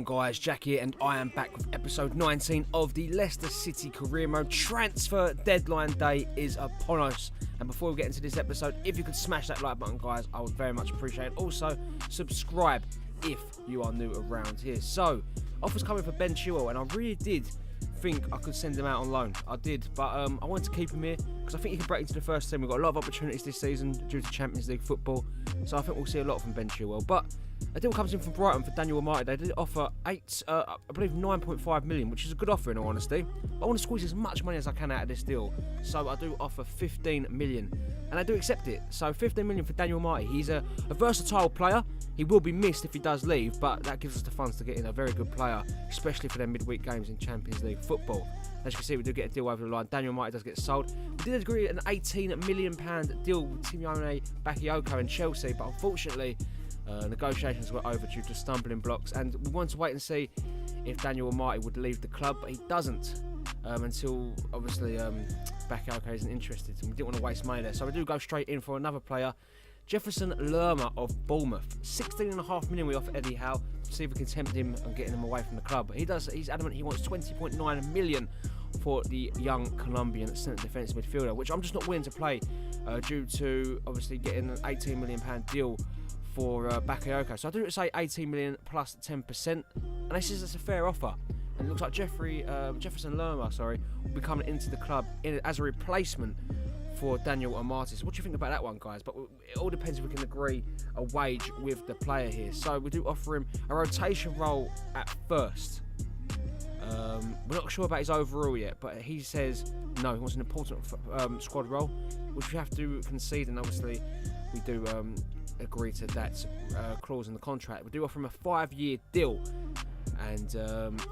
Guys, Jack here, and I am back with episode 19 of the Leicester City career mode. Transfer deadline day is upon us, and before we get into this episode, if you could smash that like button, guys, I would very much appreciate it. Also, subscribe if you are new around here. So, offers coming for Ben Chilwell, and I really did think I could send him out on loan. I did, but I wanted to keep him here because I think he can break into the first team. We've got a lot of opportunities this season due to Champions League football, so I think we'll see a lot from Ben Chilwell. But a deal comes in from Brighton for Daniel Amati. They did offer 9.5 million, which is a good offer in all honesty. But I want to squeeze as much money as I can out of this deal, so I do offer 15 million, and I do accept it. So 15 million for Daniel Amati. He's a versatile player. He will be missed if he does leave, but that gives us the funds to get in a very good player, especially for their midweek games in Champions League football. As you can see, we do get a deal over the line. Daniel Amati does get sold. We did agree an £18 million deal with Simeone, Bakayoko and Chelsea, but unfortunately negotiations were over due to stumbling blocks, and we wanted to wait and see if Daniel Amati would leave the club, but he doesn't until obviously Bakayoko isn't interested, and we didn't want to waste money there, so we do go straight in for another player. Jefferson Lerma of Bournemouth. 16.5 million we offer Eddie Howe to see if we can tempt him and getting him away from the club. But he's adamant he wants 20.9 million for the young Colombian centre defensive midfielder, which I'm just not willing to play due to obviously getting an £18 million deal for Bakayoko. So I do say 18 million plus 10%, and this is a fair offer. And it looks like Jefferson Lerma, will be coming into the club as a replacement for Daniel Amati. So what do you think about that one, guys? But it all depends if we can agree a wage with the player here. So we do offer him a rotation role at first. We're not sure about his overall yet, but he says no, he wants an important squad role, which we have to concede, and obviously we do agree to that clause in the contract. We do offer him a 5-year deal, and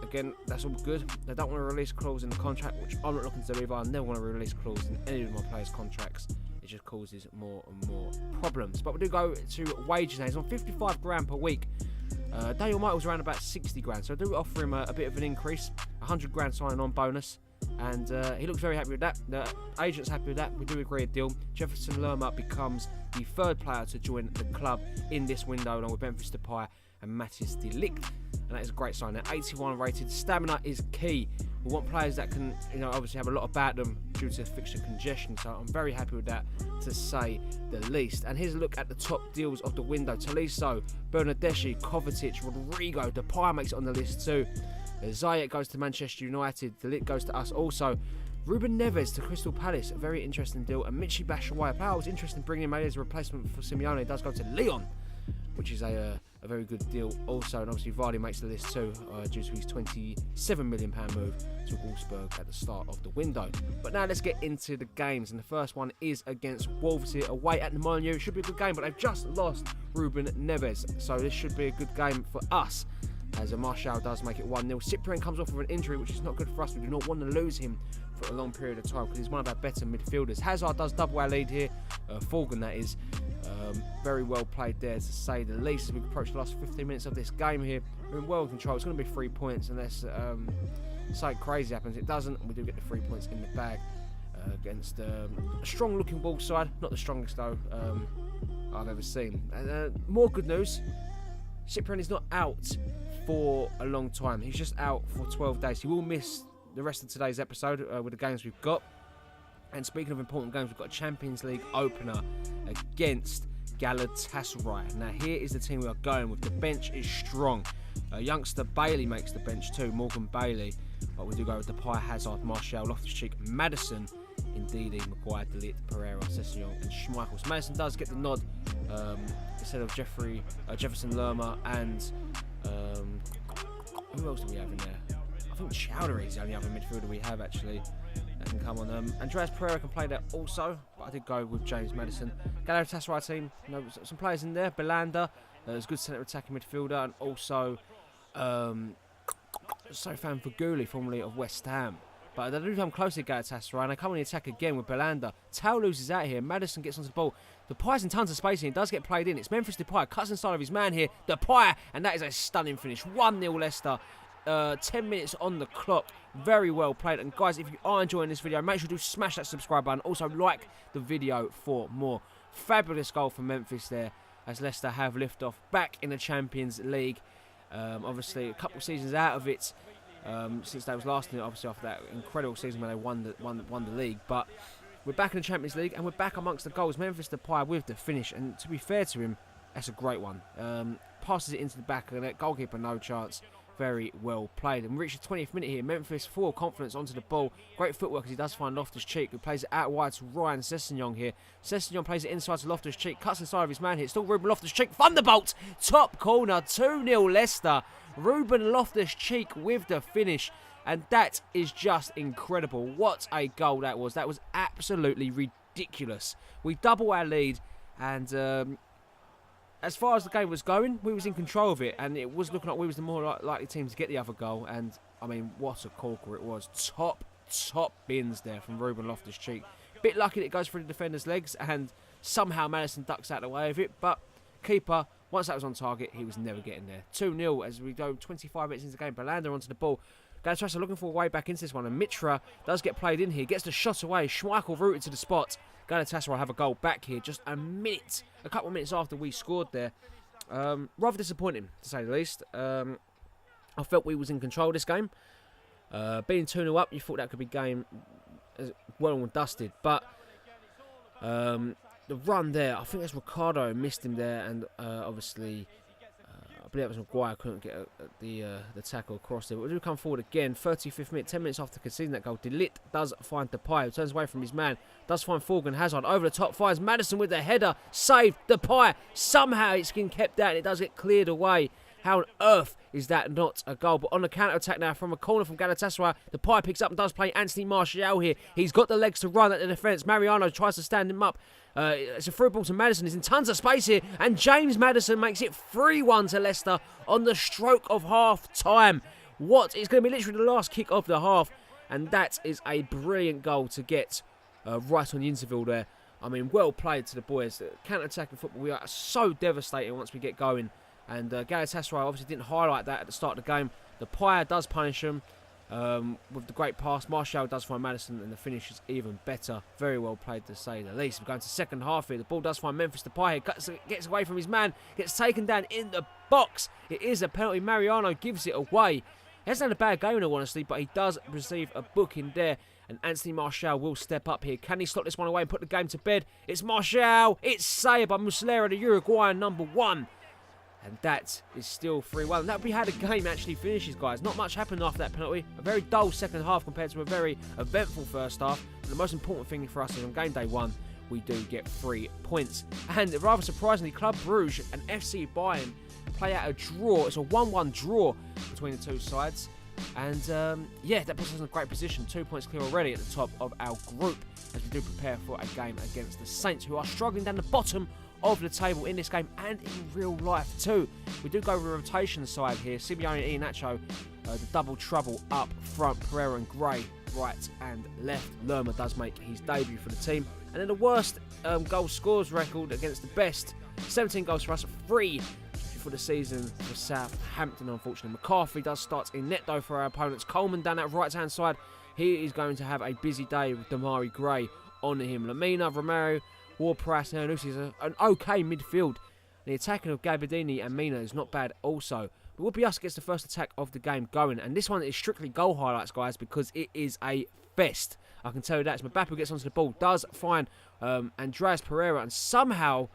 again, that's all good. They don't want to release a clause in the contract, which I'm not looking to do either. I never want to release a clause in any of my players' contracts. It just causes more and more problems. But we do go to wages now. He's on 55 grand per week. Daniel Amati was around about 60 grand, so I do offer him a bit of an increase, 100 grand signing on bonus, and he looks very happy with that. The agent's happy with that. We do agree a deal. Jefferson Lerma becomes the third player to join the club in this window, along with Memphis Depay and Matthias de Ligt, and that is a great sign. Now, 81 rated. Stamina is key. We want players that can, obviously have a lot about them due to fixture congestion, so I'm very happy with that, to say the least. And here's a look at the top deals of the window. Tolisso, Bernardeschi, Kovacic, Rodrigo, Depay makes it on the list too. Ziyech goes to Manchester United. De Ligt goes to us also. Ruben Neves to Crystal Palace, a very interesting deal. And Michy Batshuayi, a player I was interested in bringing him as a replacement for Simeone, does go to Lyon, which is a very good deal also. And obviously Vardy makes the list too, due to his £27 million move to Wolfsburg at the start of the window. But now let's get into the games, and the first one is against Wolves here away at the Molineux. It should be a good game, but they've just lost Ruben Neves, so this should be a good game for us, as Martial does make it 1-0. Cyprian comes off with an injury, which is not good for us. We do not want to lose him for a long period of time because he's one of our better midfielders. Hazard does double our lead here, Forgan that is. Very well played there, to say the least, as we approach the last 15 minutes of this game here. We're in well in control. It's going to be 3 points unless something crazy happens. It doesn't, and we do get the 3 points in the bag against a strong looking Wolves side. Not the strongest though I've ever seen. More good news, Cyprian is not out for a long time. He's just out for 12 days. He will miss the rest of today's episode with the games we've got. And speaking of important games, we've got a Champions League opener against Galatasaray. Now here is the team we are going with. The bench is strong. Youngster Bailey makes the bench too, Morgan Bailey. But we do go with Depay, Hazard, Martial, Loftus-Cheek, Maddison, Ndidi, Maguire, De Ligt, Pereira, Sessegnon and Schmeichel. So Maddison does get the nod instead of Jefferson Lerma and who else do we have in there? I think Chowdhury is the only other midfielder we have actually that can come on. Andreas Pereira can play there also, but I did go with James Maddison. Galatasaray team, some players in there. Belanda, there's a good centre attacking midfielder, and also Sofyan Feghouli, formerly of West Ham. But they do come close to Galatasaray, and they come on the attack again with Belanda. Tau loses out here. Maddison gets onto the ball. Depay's in tons of space here. He does get played in. It's Memphis Depay, cuts inside of his man here. Depay, and that is a stunning finish. 1-0 Leicester. 10 minutes on the clock. Very well played. And guys, if you are enjoying this video, make sure to smash that subscribe button. Also, like the video for more. Fabulous goal from Memphis there, as Leicester have liftoff back in the Champions League. Obviously, a couple of seasons out of it since they was last in it, obviously after that incredible season where they won the league. But we're back in the Champions League and we're back amongst the goals. Memphis Depay with the finish, and to be fair to him, that's a great one. Passes it into the back of the net, goalkeeper no chance. Very well played. And we reach the 20th minute here. Memphis full of confidence onto the ball. Great footwork as he does find Loftus-Cheek, who plays it out wide to Ryan Sessegnon here. Sessegnon plays it inside to Loftus-Cheek, cuts inside of his man here. Still Ruben Loftus-Cheek, thunderbolt, top corner, 2-0 Leicester. Ruben Loftus-Cheek with the finish. And that is just incredible. What a goal that was. That was absolutely ridiculous. We double our lead, and as far as the game was going, we was in control of it, and it was looking like we was the more likely team to get the other goal. And I mean, what a corker it was! Top bins there from Ruben Loftus-Cheek. Bit lucky that it goes through the defender's legs, and somehow Madison ducks out of the way of it. But keeper, once that was on target, he was never getting there. 2-0 as we go 25 minutes into the game. Belander onto the ball. Galatasaray looking for a way back into this one, and Mitra does get played in here. Gets the shot away. Schmeichel rooted to the spot. Galatasaray have a goal back here just a couple of minutes after we scored there. Rather disappointing, to say the least. I felt we was in control of this game. Being 2-0 up, you thought that could be game well and dusted. But the run there, I think that's Ricardo missed him there, and obviously I believe it was Maguire couldn't get the tackle across there. But we do come forward again. 35th minute, 10 minutes after conceding that goal. De Ligt does find Depay, who turns away from his man. Does find Thorgan Hazard over the top. Finds Madison with the header. Saved. Depay. Somehow it's getting kept out and it does get cleared away. How on earth is that not a goal? But on the counter-attack now from a corner from Galatasaray, Depay picks up and does play Anthony Martial here. He's got the legs to run at the defence. Mariano tries to stand him up. It's a through ball to Madison. He's in tons of space here. And James Madison makes it 3-1 to Leicester on the stroke of half-time. What? It's going to be literally the last kick of the half. And that is a brilliant goal to get right on the interval there. I mean, well played to the boys. Counter-attacking football, we are so devastating once we get going. And Galatasaray obviously didn't highlight that at the start of the game. Depay does punish them with the great pass. Martial does find Madison, and the finish is even better. Very well played, to say the least. We're going to second half here. The ball does find Memphis Depay here. Gets away from his man. Gets taken down in the box. It is a penalty. Mariano gives it away. He hasn't had a bad game, in all honesty, but he does receive a booking there. And Anthony Martial will step up here. Can he slot this one away and put the game to bed? It's Martial. It's saved by Muslera, the Uruguayan number 1. And that is still 3-1. And that we had a game actually finishes, guys. Not much happened after that penalty. A very dull second half compared to a very eventful first half. And the most important thing for us is on game day 1, we do get 3 points. And rather surprisingly, Club Brugge and FC Bayern play out a draw. It's a 1-1 draw between the two sides. And yeah, that puts us in a great position. 2 points clear already at the top of our group as we do prepare for a game against the Saints, who are struggling down the bottom of the table in this game and in real life too. We do go with a rotation side here. Simeone and Iheanacho, the double trouble up front. Pereira and Gray right and left. Lerma does make his debut for the team. And then the worst goal scores record against the best. 17 goals for us, 3 for the season for Southampton, unfortunately. McCarthy does start in net though for our opponents. Coleman down that right hand side. He is going to have a busy day with Damari Gray on him. Lamina, Romero, Ward-Prowse and Ernest is an okay midfield. The attacking of Gabardini and Mina is not bad also. But Would Be Us gets the first attack of the game going. And this one is strictly goal highlights, guys, because it is a fest. I can tell you that. As Mbappe gets onto the ball, does find Andreas Pereira, and somehow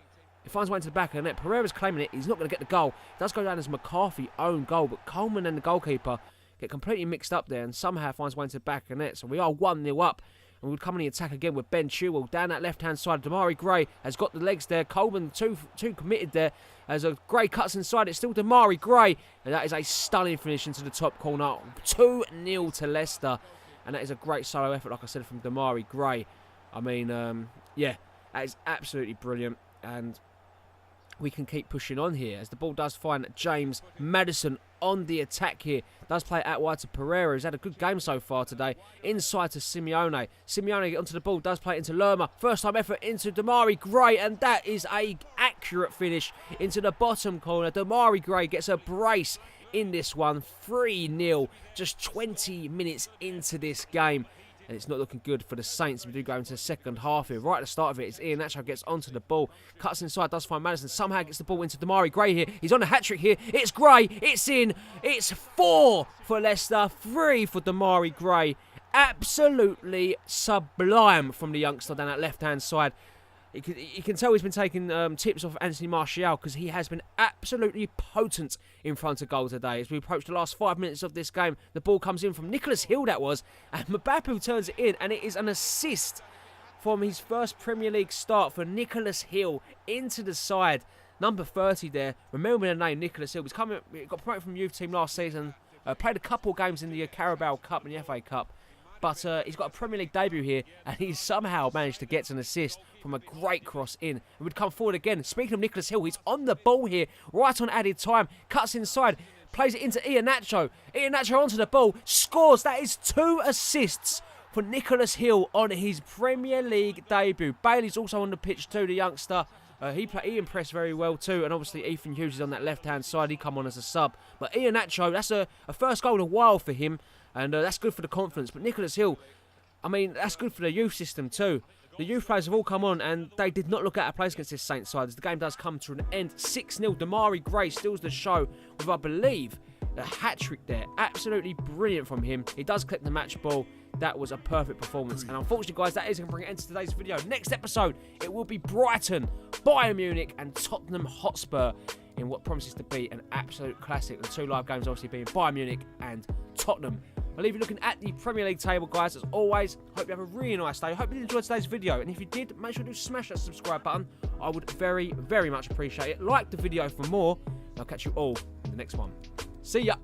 it finds way into the back of the net. Pereira's claiming it. He's not going to get the goal. It does go down as McCarthy own goal, but Coleman and the goalkeeper get completely mixed up there and somehow finds way into the back of the net. So we are 1-0 up. And we would come in the attack again with Ben Chilwell down that left-hand side. Damari Gray has got the legs there. Coleman too committed there. As a Gray cuts inside, it's still Damari Gray. And that is a stunning finish into the top corner. 2-0 to Leicester. And that is a great solo effort, like I said, from Damari Gray. I mean, yeah, that is absolutely brilliant. And we can keep pushing on here as the ball does find James Madison on the attack here. Does play out wide to Pereira, who's had a good game so far today. Inside to Simeone. Simeone get onto the ball, does play it into Lerma. First time effort into Damari Gray, and that is a accurate finish into the bottom corner. Damari Gray gets a brace in this one. 3-0, just 20 minutes into this game. And it's not looking good for the Saints. We do go into the second half here. Right at the start of it, it's Ian Nacho gets onto the ball. Cuts inside, does find Madison. Somehow gets the ball into Damari Gray here. He's on a hat-trick here. It's Gray. It's in. It's 4 for Leicester. 3 for Damari Gray. Absolutely sublime from the youngster down that left-hand side. You can tell he's been taking tips off Anthony Martial because he has been absolutely potent in front of goal today. As we approach the last 5 minutes of this game, the ball comes in from Nicholas Hill, that was, and Mbappe turns it in, and it is an assist from his first Premier League start for Nicholas Hill into the side. Number 30 there. Remember the name, Nicholas Hill. He got promoted from youth team last season, played a couple games in the Carabao Cup and the FA Cup. But he's got a Premier League debut here, and he's somehow managed to get an assist from a great cross in. And would come forward again. Speaking of Nicholas Hill, he's on the ball here, right on added time. Cuts inside, plays it into Iheanacho. Iheanacho onto the ball, scores. That is 2 assists for Nicholas Hill on his Premier League debut. Bailey's also on the pitch too, the youngster. He impressed very well too, and obviously Ethan Hughes is on that left-hand side. He come on as a sub. But Iheanacho, that's a first goal in a while for him. And that's good for the confidence. But Nicholas Hill, I mean, that's good for the youth system too. The youth players have all come on, and they did not look out of place against this Saints side as the game does come to an end. 6-0, Damari Gray steals the show with, I believe, a hat-trick there. Absolutely brilliant from him. He does collect the match ball. That was a perfect performance. And unfortunately, guys, that is going to bring an end to today's video. Next episode, it will be Brighton, Bayern Munich, and Tottenham Hotspur in what promises to be an absolute classic. The 2 live games obviously being Bayern Munich and Tottenham. I'll leave you looking at the Premier League table, guys. As always, hope you have a really nice day. Hope you enjoyed today's video. And if you did, make sure to smash that subscribe button. I would very, very much appreciate it. Like the video for more. And I'll catch you all in the next one. See ya.